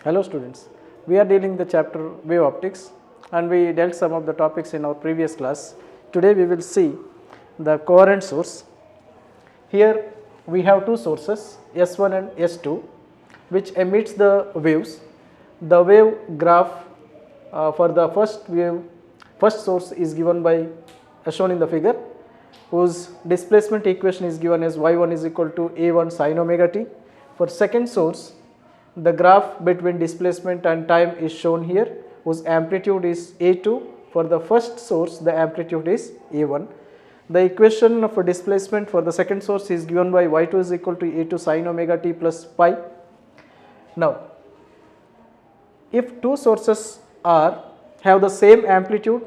Hello students, we are dealing the chapter wave optics and we dealt some of the topics in our previous class. Today we will see the coherent source. Here we have two sources S1 and S2 which emits the waves. The wave graph for the first source is given by as shown in the figure, whose displacement equation is given as y1 is equal to a1 sin omega t. For second source, the graph between displacement and time is shown here, whose amplitude is a2. For the first source, the amplitude is a1. The equation for displacement for the second source is given by y2 is equal to a2 sin omega t plus pi. Now, if two sources have the same amplitude,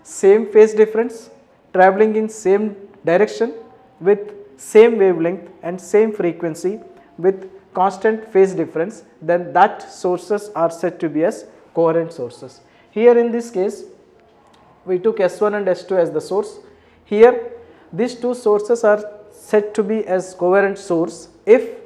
same phase difference, traveling in same direction with same wavelength and same frequency with constant phase difference, then that sources are said to be as coherent sources. Here in this case, we took S1 and S2 as the source. Here these two sources are said to be as coherent source if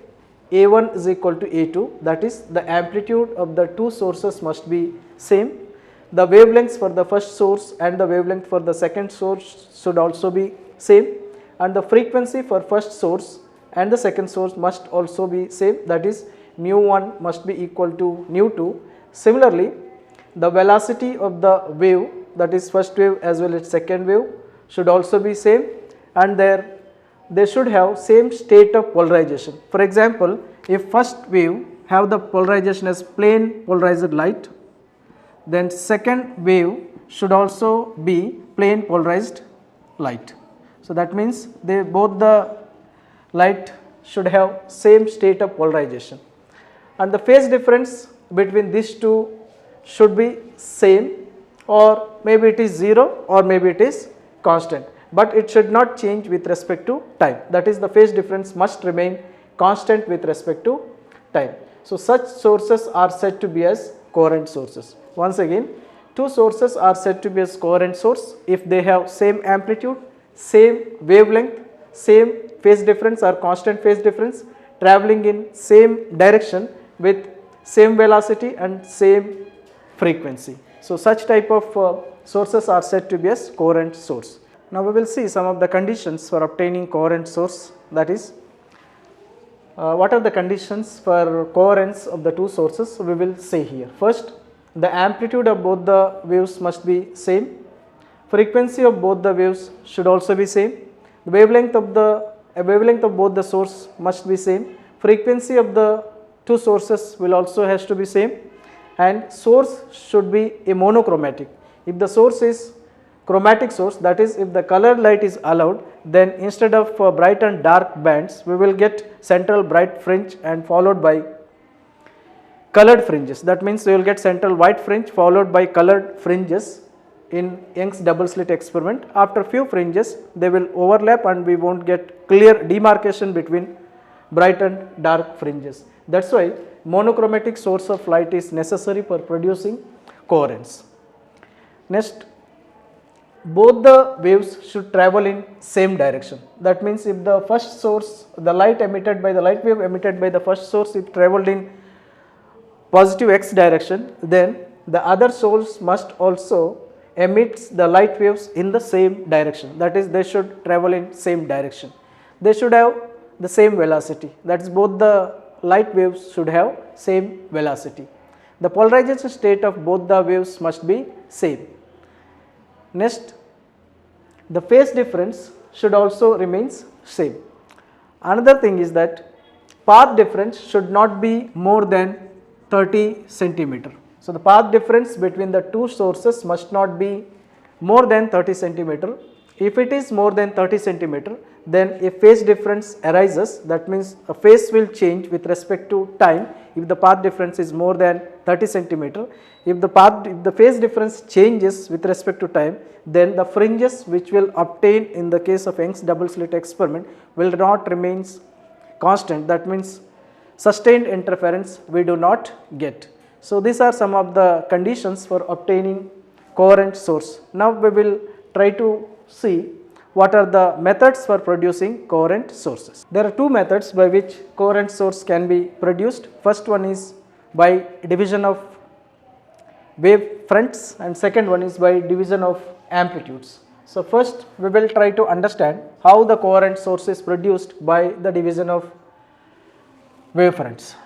A1 is equal to A2, that is the amplitude of the two sources must be same. The wavelengths for the first source and the wavelength for the second source should also be same, and the frequency for first source and the second source must also be same, that is mu1 must be equal to mu2. Similarly, the velocity of the wave, that is first wave as well as second wave, should also be same, and they should have same state of polarization. For example, if first wave have the polarization as plane polarized light, then second wave should also be plane polarized light. So that means both the light should have same state of polarization, and the phase difference between these two should be same, or maybe it is 0 or maybe it is constant, but it should not change with respect to time. That is, the phase difference must remain constant with respect to time. So such sources are said to be as coherent sources. Once again, two sources are said to be as coherent source if they have same amplitude, same wavelength, same phase difference or constant phase difference, traveling in same direction with same velocity and same frequency. So such type of sources are said to be as coherent source. Now we will see some of the conditions for obtaining coherent source, that is what are the conditions for coherence of the two sources. We will say here. First, the amplitude of both the waves must be same. Frequency of both the waves should also be same. The wavelength of both the source must be same. Frequency of the two sources will also has to be same, and source should be a monochromatic. If the source is chromatic source, that is if the colored light is allowed, then instead of bright and dark bands, we will get central bright fringe and followed by colored fringes. That means we will get central white fringe followed by colored fringes in Young's double slit experiment. After few fringes, they will overlap and we won't get clear demarcation between bright and dark fringes. That's why monochromatic source of light is necessary for producing coherence. Next, both the waves should travel in same direction. That means if the first source, the light emitted by the light wave emitted by the first source, it traveled in positive x direction, then the other source must also emit the light waves in the same direction. That is, they should travel in same direction. They should have the same velocity. That is, both the light waves should have same velocity. The polarization state of both the waves must be same. Next, the phase difference should also remains same. Another thing is that path difference should not be more than 30 centimeter. So the path difference between the two sources must not be more than 30 centimeter. If it is more than 30 centimeter, then a phase difference arises. That means a phase will change with respect to time if the path difference is more than 30 centimeter. If the phase difference changes with respect to time, then the fringes which will obtain in the case of Young's double slit experiment will not remain constant. That means sustained interference we do not get. So these are some of the conditions for obtaining coherent source. Now we will try to see what are the methods for producing coherent sources. There are two methods by which coherent source can be produced. First one is by division of wave fronts, and second one is by division of amplitudes. So first we will try to understand how the coherent source is produced by the division of wave fronts.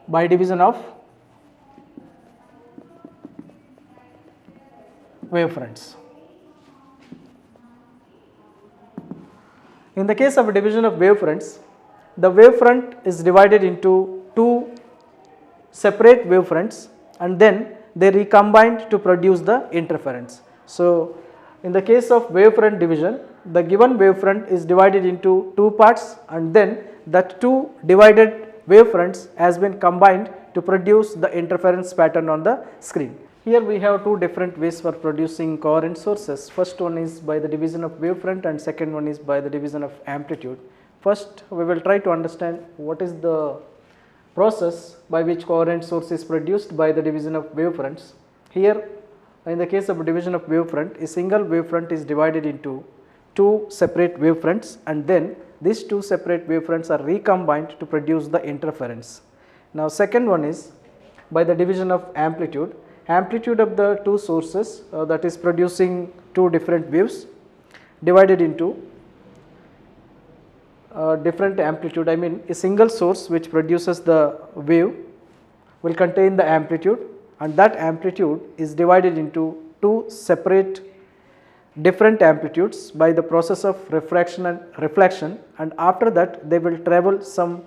By division of wave fronts. In the case of a division of wave fronts, the wave front is divided into two separate wave fronts and then they recombined to produce the interference. So in the case of wavefront division, the given wavefront is divided into two parts and then that two divided wavefronts has been combined to produce the interference pattern on the screen. Here we have two different ways for producing coherent sources. First one is by the division of wavefront and second one is by the division of amplitude. First we will try to understand what is the process by which coherent source is produced by the division of wavefronts. Here in the case of a division of wavefront, a single wavefront is divided into two separate wavefronts and then these two separate wavefronts are recombined to produce the interference. Now second one is by the division of amplitude. Amplitude of the two sources that is producing two different waves divided into different amplitude. I mean a single source which produces the wave will contain the amplitude and that amplitude is divided into two separate different amplitudes by the process of refraction and reflection, and after that they will travel some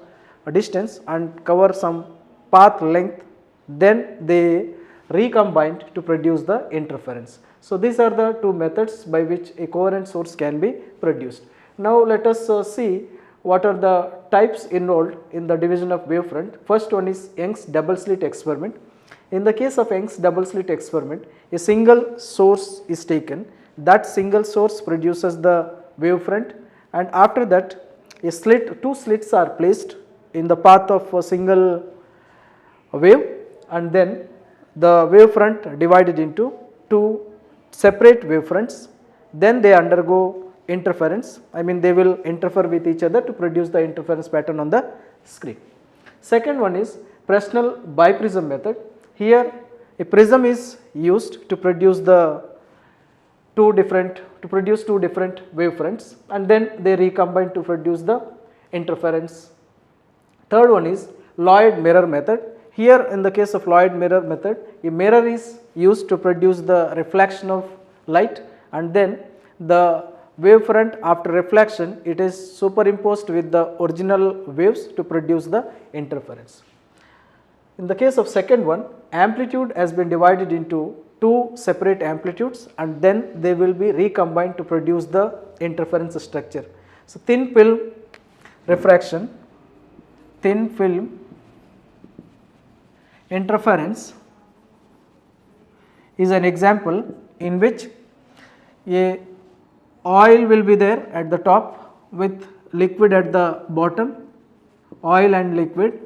distance and cover some path length, then they recombined to produce the interference. So these are the two methods by which a coherent source can be produced. Now let us see what are the types involved in the division of wavefront. First one is Young's double slit experiment. In the case of Young's double slit experiment, a single source is taken. That single source produces the wavefront and after that a slit, two slits are placed in the path of a single wave and then the wavefront divided into two separate wavefronts. Then they undergo interference, I mean they will interfere with each other to produce the interference pattern on the screen. Second one is Fresnel biprism method. Here a prism is used to produce two different wavefronts and then they recombine to produce the interference. Third one is Floyd mirror method. Here in the case of Floyd mirror method, a mirror is used to produce the reflection of light and then the wavefront after reflection it is superimposed with the original waves to produce the interference. In the case of second one, amplitude has been divided into two separate amplitudes and then they will be recombined to produce the interference structure. So thin film refraction, thin film interference is an example in which a oil will be there at the top with liquid at the bottom, oil and liquid.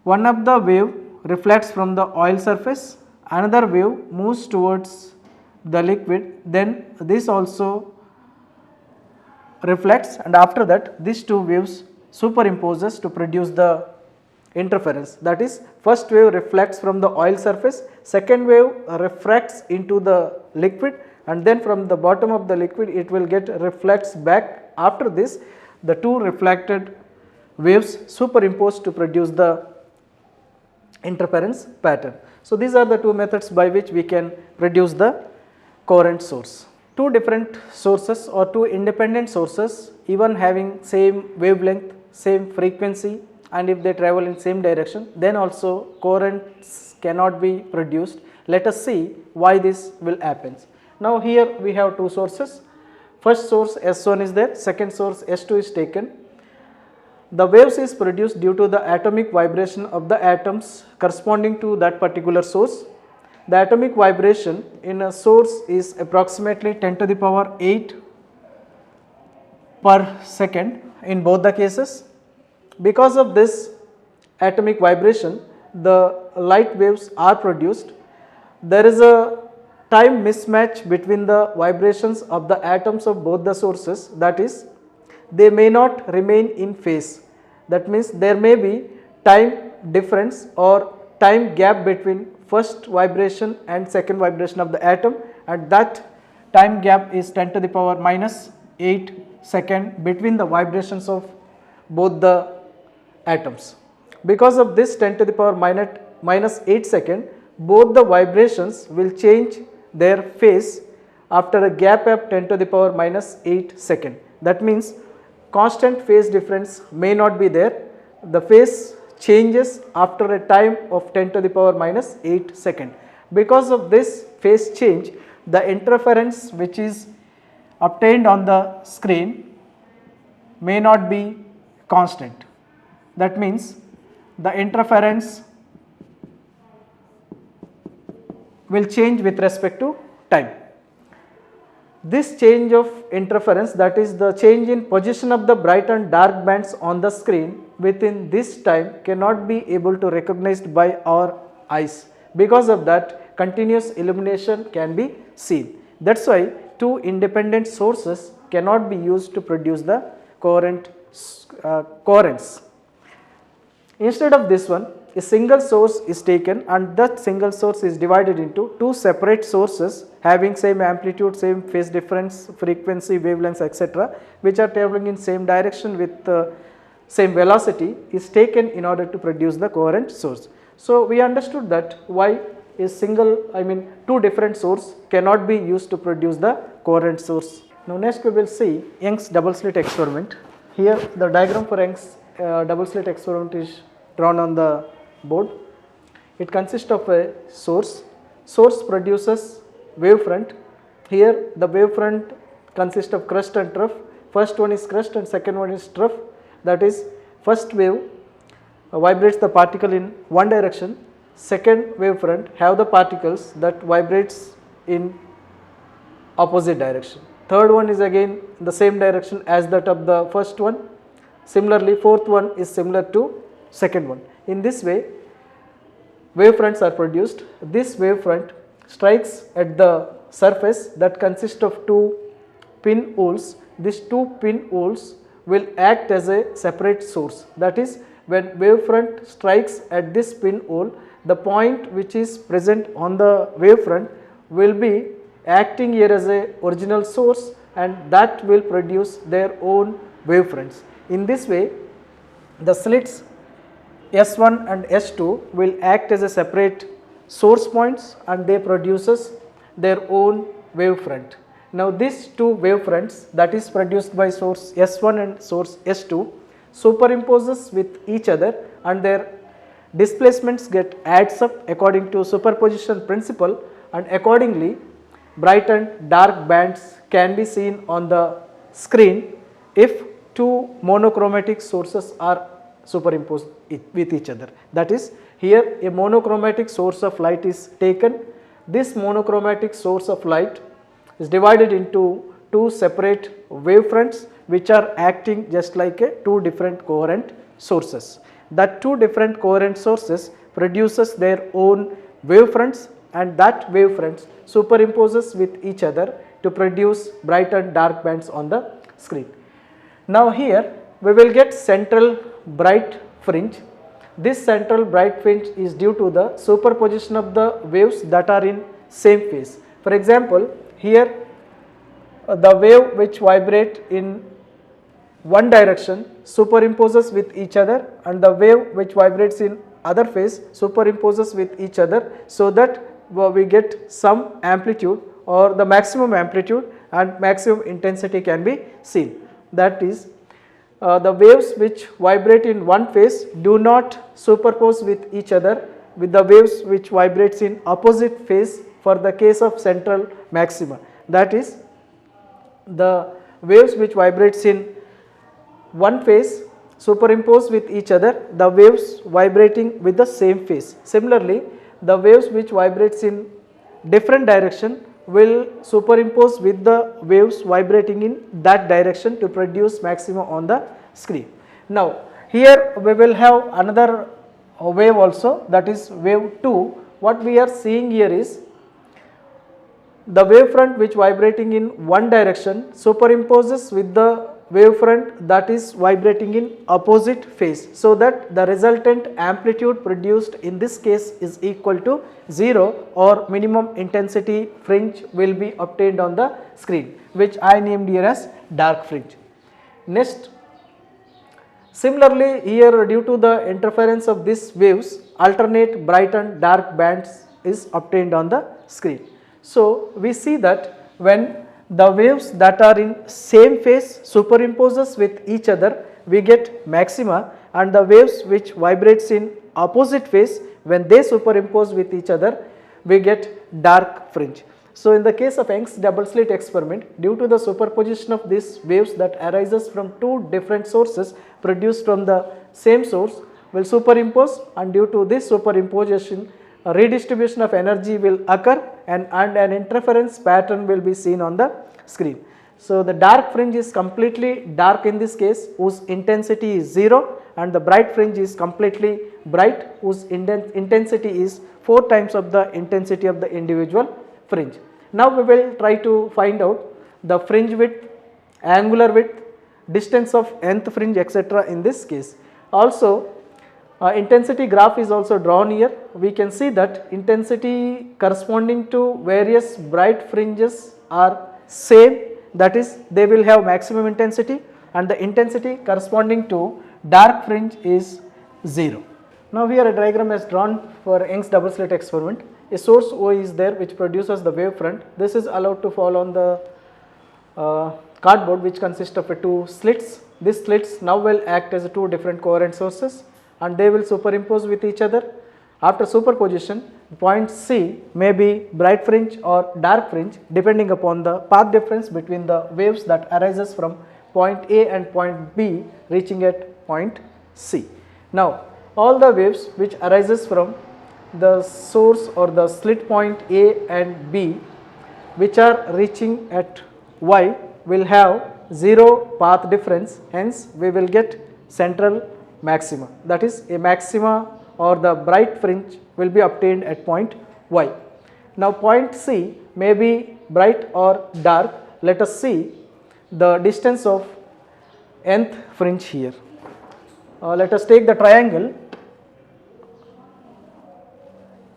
One of the wave reflects from the oil surface, another wave moves towards the liquid, then this also reflects and after that these two waves superimposes to produce the interference. That is, first wave reflects from the oil surface, second wave refracts into the liquid and then from the bottom of the liquid it will get reflects back. After this the two reflected waves superimposed to produce the interference pattern. So these are the two methods by which we can produce the coherent source. Two different sources or two independent sources even having same wavelength, same frequency and if they travel in same direction, then also coherence cannot be produced. Let us see why this will happen. Now here we have two sources. First source S1 is there, second source S2 is taken. The waves is produced due to the atomic vibration of the atoms corresponding to that particular source. The atomic vibration in a source is approximately 10 to the power 8 per second in both the cases. Because of this atomic vibration, the light waves are produced. There is a time mismatch between the vibrations of the atoms of both the sources, that is, they may not remain in phase. That means there may be time difference or time gap between first vibration and second vibration of the atom, and that time gap is 10 to the power minus 8 second between the vibrations of both the atoms. Because of this 10 to the power minus 8 second, both the vibrations will change their phase after a gap of 10 to the power minus 8 second. That means constant phase difference may not be there. The phase changes after a time of 10 to the power minus 8 second. Because of this phase change, the interference which is obtained on the screen may not be constant. That means the interference will change with respect to time. This change of interference, that is the change in position of the bright and dark bands on the screen within this time, cannot be able to recognized by our eyes. Because of that, continuous illumination can be seen. That is why two independent sources cannot be used to produce the coherence. Instead of this one, a single source is taken, and that single source is divided into two separate sources having same amplitude, same phase difference, frequency, wavelengths, etc., which are traveling in same direction with same velocity, is taken in order to produce the coherent source. So we understood that why is two different source cannot be used to produce the coherent source. Now next we will see Young's double slit experiment. Here the diagram for Young's double slit experiment is drawn on the board. It consists of a source. Source produces wavefront. Here the wavefront consists of crest and trough. First one is crest and second one is trough. That is, first wave vibrates the particle in one direction. Second wavefront have the particles that vibrates in opposite direction. Third one is again in the same direction as that of the first one. Similarly, fourth one is similar to second one. In this way, wavefronts are produced. This wavefront strikes at the surface that consists of two pinholes. These two pinholes will act as a separate source. That is, when wavefront strikes at this pinhole, the point which is present on the wavefront will be acting here as a original source, and that will produce their own wavefronts. In this way, the slits S1 and S2 will act as a separate source points, and they produces their own wavefront. Now these two wavefronts, that is produced by source S1 and source S2, superimposes with each other, and their displacements get adds up according to superposition principle, and accordingly bright and dark bands can be seen on the screen if two monochromatic sources are superimposed with each other. That is, here a monochromatic source of light is taken. This monochromatic source of light is divided into two separate wavefronts which are acting just like two different coherent sources. That two different coherent sources produces their own wavefronts, and that wavefronts superimposes with each other to produce bright and dark bands on the screen. Now here we will get central bright fringe. This central bright fringe is due to the superposition of the waves that are in same phase. For example, here the wave which vibrate in one direction superimposes with each other, and the wave which vibrates in other phase superimposes with each other, so that we get some amplitude or the maximum amplitude and maximum intensity can be seen. That is, the waves which vibrate in one phase do not superpose with each other with the waves which vibrates in opposite phase for the case of central maxima. That is, the waves which vibrates in one phase superimpose with each other the waves vibrating with the same phase. Similarly, the waves which vibrates in different direction will superimpose with the waves vibrating in that direction to produce maxima on the screen. Now here we will have another wave also, that is wave 2. What we are seeing here is the wavefront which vibrating in one direction superimposes with the wavefront that is vibrating in opposite phase, so that the resultant amplitude produced in this case is equal to 0, or minimum intensity fringe will be obtained on the screen, which I named here as dark fringe. Next, similarly here, due to the interference of these waves, alternate bright and dark bands is obtained on the screen. So we see that when the waves that are in same phase superimposes with each other, we get maxima, and the waves which vibrates in opposite phase, when they superimpose with each other, we get dark fringe. So in the case of Young's double slit experiment, due to the superposition of these waves that arises from two different sources produced from the same source will superimpose, and due to this superimposition, a redistribution of energy will occur, and an interference pattern will be seen on the screen. So the dark fringe is completely dark in this case, whose intensity is 0, and the bright fringe is completely bright, whose intensity is 4 times of the intensity of the individual fringe. Now we will try to find out the fringe width, angular width, distance of nth fringe, etc. in this case. Also, intensity graph is also drawn here. We can see that intensity corresponding to various bright fringes are same, that is they will have maximum intensity, and the intensity corresponding to dark fringe is 0. Now here a diagram is drawn for Young's double slit experiment. A source O is there which produces the wavefront. This is allowed to fall on the cardboard, which consists of 2 slits. These slits now will act as 2 different coherent sources, and they will superimpose with each other. After superposition, point C may be bright fringe or dark fringe depending upon the path difference between the waves that arises from point A and point B reaching at point C. Now all the waves which arises from the source or the slit point A and B which are reaching at Y will have 0 path difference, hence we will get central maxima, that is a maxima or the bright fringe will be obtained at point Y. Now point C may be bright or dark. Let us see the distance of nth fringe here. Let us take the triangle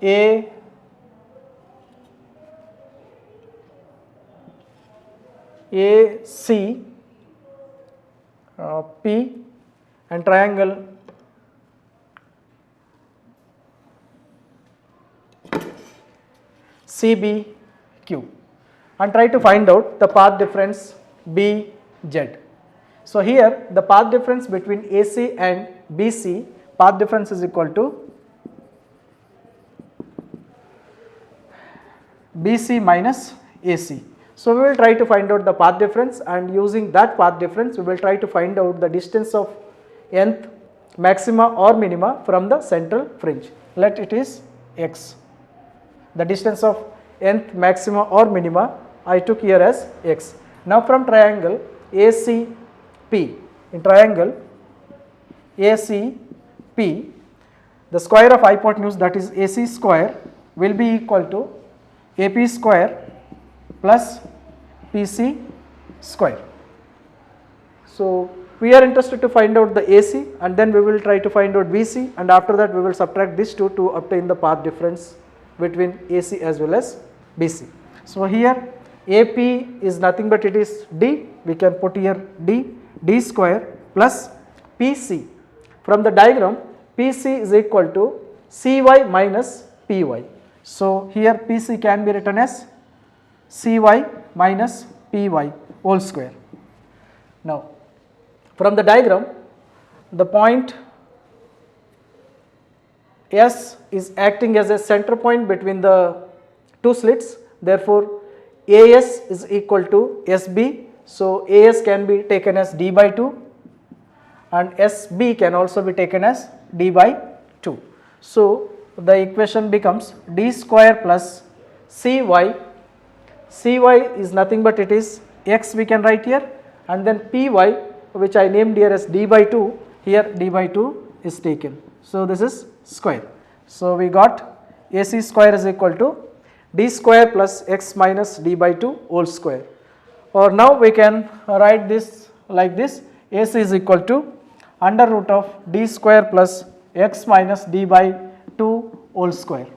A, C, P, and triangle CBQ, and try to find out the path difference BZ. So here the path difference between AC and BC, path difference is equal to BC minus AC. So we will try to find out the path difference, and using that path difference we will try to find out the distance of nth maxima or minima from the central fringe. Let it is x. The distance of nth maxima or minima I took here as x. Now from triangle ACP, in triangle ACP, the square of hypotenuse, that is AC square, will be equal to AP square plus PC square. So we are interested to find out the AC, and then we will try to find out BC, and after that we will subtract these two to obtain the path difference between AC as well as BC. So here AP is nothing but it is D, we can put here D square plus PC. From the diagram, PC is equal to CY minus PY. So here PC can be written as CY minus PY whole square. Now from the diagram, the point S is acting as a center point between the two slits, therefore AS is equal to SB. So AS can be taken as D by 2 and SB can also be taken as D by 2. So the equation becomes D square plus CY. CY is nothing but it is X, we can write here, and then PY, which I named here as D by 2, here D by 2 is taken. So this is square. So we got AC square is equal to D square plus X minus D by 2 whole square. Or now we can write this like this, AC is equal to under root of d square plus x minus d by 2 whole square.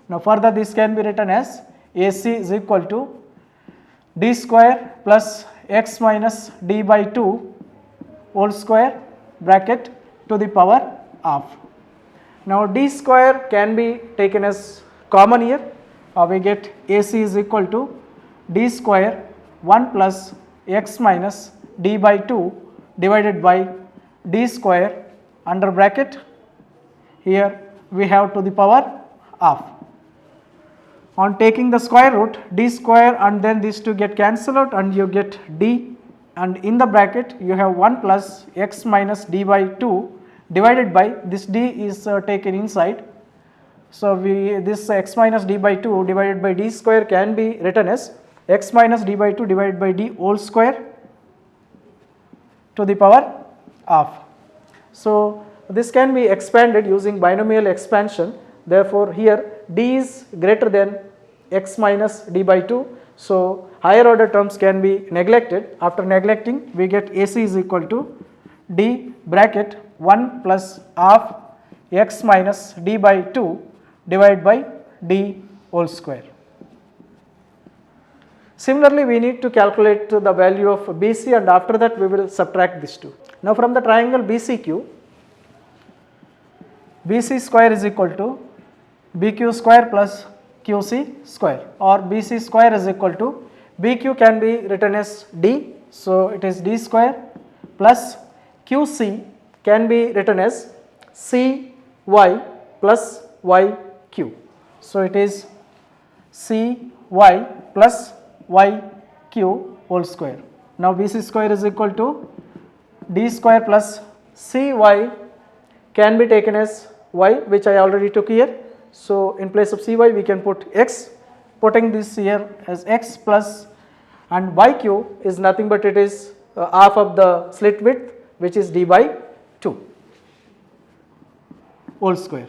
Now further this can be written as AC is equal to d square plus x minus d by 2 whole square bracket to the power half. Now d square can be taken as common here, we get AC is equal to d square 1 plus x minus d by 2 divided by d square under bracket, here we have to the power half. On taking the square root, d square and then these two get cancelled out and you get d, and in the bracket you have 1 plus x minus d by 2 divided by this d is taken inside. So this x minus d by 2 divided by d square can be written as x minus d by 2 divided by d whole square to the power half. So this can be expanded using binomial expansion. Therefore here d is greater than x minus d by 2. So higher order terms can be neglected. After neglecting, we get AC is equal to d bracket 1 plus half x minus d by 2 divided by d whole square. Similarly, we need to calculate the value of BC, and after that we will subtract these two. Now from the triangle BCQ, BC square is equal to BQ square plus QC square, or BC square is equal to BQ can be written as D, so it is D square plus QC can be written as CY plus YQ. So it is CY plus YQ whole square. Now BC square is equal to D square plus CY can be taken as Y, which I already took here. So in place of CY we can put X, putting this here as X plus, and YQ is nothing but it is half of the slit width, which is D by 2 whole square.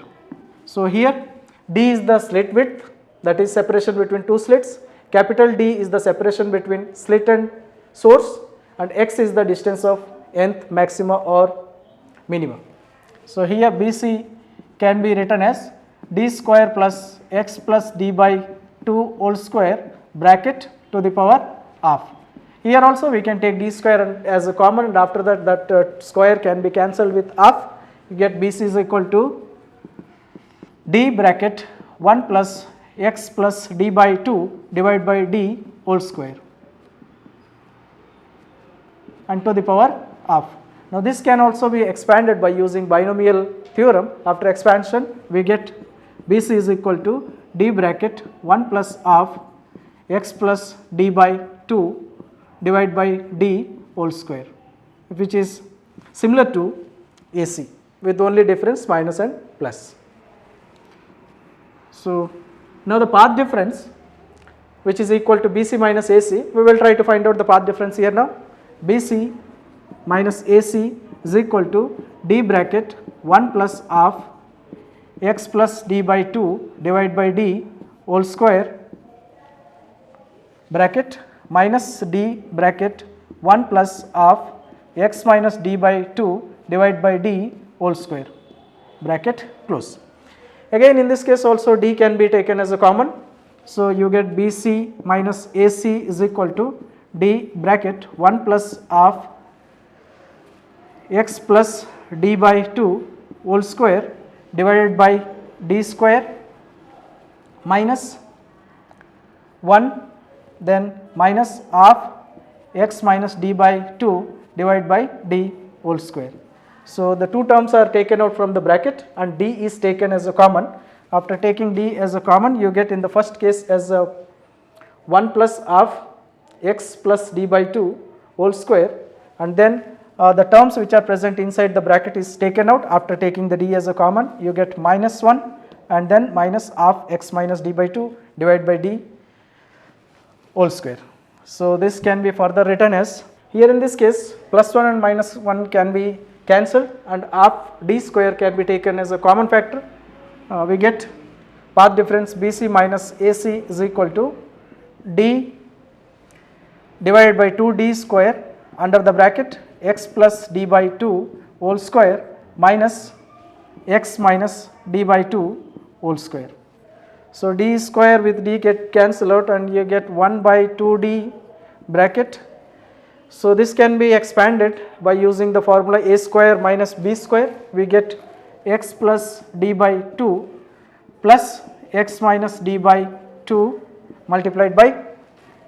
So here D is the slit width, that is separation between two slits, capital D is the separation between slit and source, and X is the distance of nth maxima or minima. So here BC can be written as d square plus x plus d by 2 whole square bracket to the power half. Here also we can take d square as a common, and after that square can be cancelled with half. You get BC is equal to d bracket 1 plus x plus d by 2 divided by d whole square and to the power half. Now this can also be expanded by using binomial theorem. After expansion we get BC is equal to d bracket 1 plus half x plus d by 2 divided by d whole square, which is similar to AC with only difference minus and plus. So now the path difference, which is equal to BC minus AC, we will try to find out the path difference here now. BC minus AC is equal to d bracket 1 plus half x plus d by 2 divided by d whole square bracket minus d bracket 1 plus half x minus d by 2 divided by d whole square bracket close. Again in this case also d can be taken as a common. So you get BC minus AC is equal to d bracket 1 plus half x plus d by 2 whole square divided by d square minus 1 then minus half x minus d by 2 divided by d whole square. So the two terms are taken out from the bracket and d is taken as a common. After taking d as a common, you get in the first case as a 1 plus half x plus d by 2 whole square, and then the terms which are present inside the bracket is taken out. After taking the d as a common, you get minus 1 and then minus half x minus d by 2 divided by d whole square. So this can be further written as, here in this case plus 1 and minus 1 can be cancelled and half d square can be taken as a common factor. We get path difference BC minus AC is equal to d divided by 2d square under the bracket x plus d by 2 whole square minus x minus d by 2 whole square. So d square with d get cancel out and you get 1 by 2d bracket. So this can be expanded by using the formula a square minus b square. We get x plus d by 2 plus x minus d by 2 multiplied by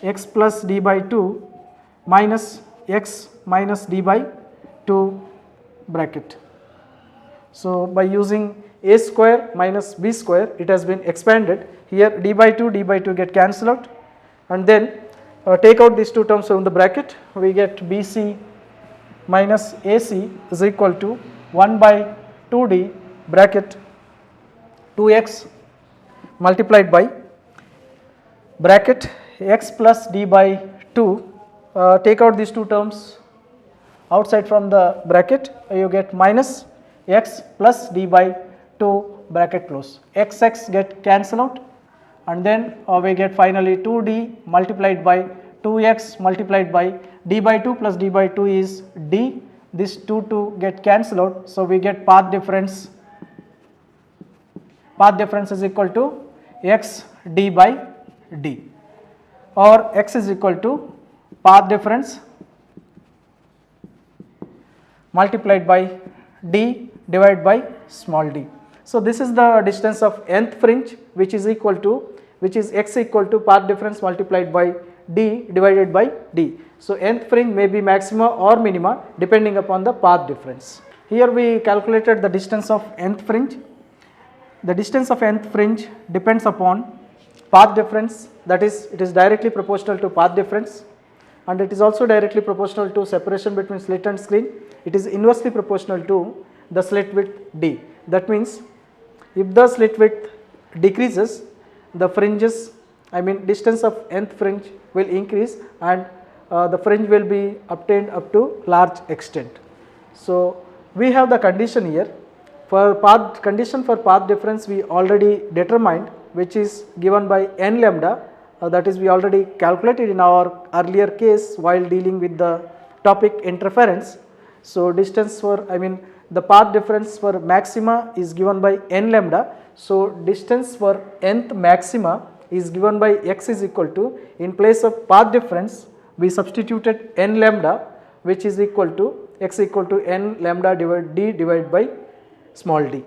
x plus d by 2 minus x minus d by 2 bracket. So by using a square minus b square, it has been expanded. Here d by 2 get cancelled out, and then take out these two terms from the bracket. We get bc minus ac is equal to 1 by 2d bracket 2x multiplied by bracket x plus d by 2. Take out these two terms outside from the bracket, you get minus x plus d by 2 bracket close. X get cancel out, and then we get finally 2d multiplied by 2x multiplied by d by 2 plus d by 2 is d. This 2 get cancel out, so we get path difference. Path difference is equal to x d by d, or x is equal to path difference multiplied by d divided by small d. So this is the distance of nth fringe, which is equal to, which is x equal to path difference multiplied by d divided by d. So nth fringe may be maxima or minima depending upon the path difference. Here we calculated the distance of nth fringe. The distance of nth fringe depends upon path difference, that is, it is directly proportional to path difference, and it is also directly proportional to separation between slit and screen. It is inversely proportional to the slit width d. That means if the slit width decreases, the fringes, distance of nth fringe will increase, and the fringe will be obtained up to large extent. So we have the condition here for path, condition for path difference we already determined, which is given by n lambda, that is we already calculated in our earlier case while dealing with the topic interference. So distance for, the path difference for maxima is given by n lambda. So distance for nth maxima is given by x is equal to, in place of path difference we substituted n lambda, which is equal to x equal to n lambda divided d divided by small d.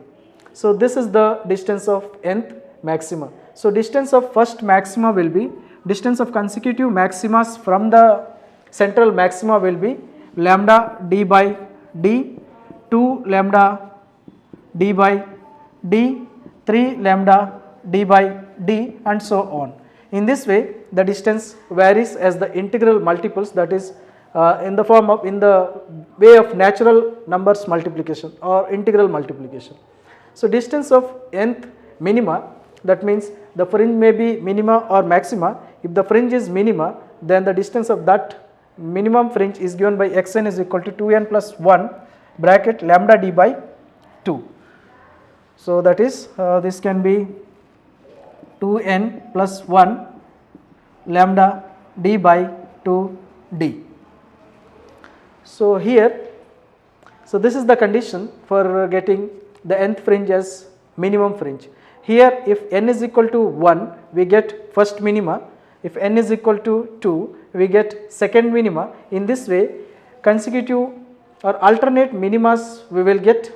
So this is the distance of nth maxima. So distance of first maxima will be, distance of consecutive maximas from the central maxima will be lambda d by d, 2 lambda d by d, 3 lambda d by d, and so on. In this way the distance varies as the integral multiples, that is in the form of, in the way of natural numbers multiplication or integral multiplication. So distance of nth minima, that means the fringe may be minima or maxima. If the fringe is minima, then the distance of that minimum fringe is given by xn is equal to 2n plus 1 bracket lambda d by 2. So that is this can be 2n plus 1 lambda d by 2d. So here, so this is the condition for getting the nth fringe as minimum fringe. Here if n is equal to 1, we get first minima. If n is equal to 2, we get second minima. In this way consecutive or alternate minimas we will get,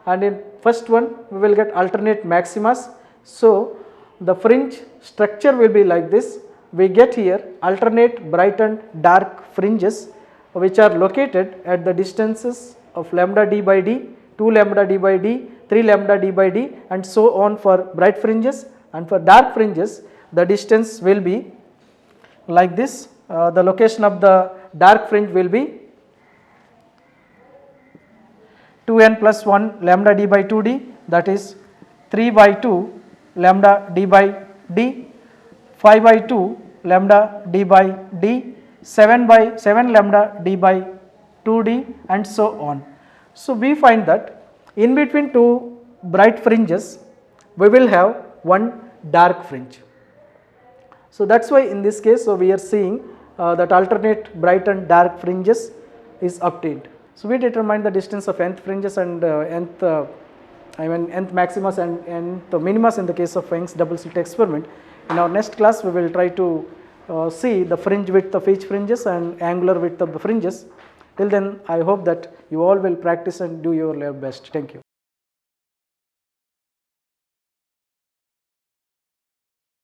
and in first one we will get alternate maximas. So the fringe structure will be like this. We get here alternate bright and dark fringes which are located at the distances of lambda d by d, 2 lambda d by d, 3 lambda d by d, and so on for bright fringes. And for dark fringes the distance will be like this. The location of the dark fringe will be 2n plus 1 lambda d by 2d, that is 3 by 2 lambda d by d, 5 by 2 lambda d by d, 7 by 7 lambda d by 2d, and so on. So we find that in between two bright fringes we will have one dark fringe. So that's why in this case, so we are seeing that alternate bright and dark fringes is obtained. So we determine the distance of nth fringes and nth maximus and nth minimus in the case of Young's double slit experiment. In our next class, we will try to see the fringe width of each fringes and angular width of the fringes. Till then, I hope that you all will practice and do your best. Thank you.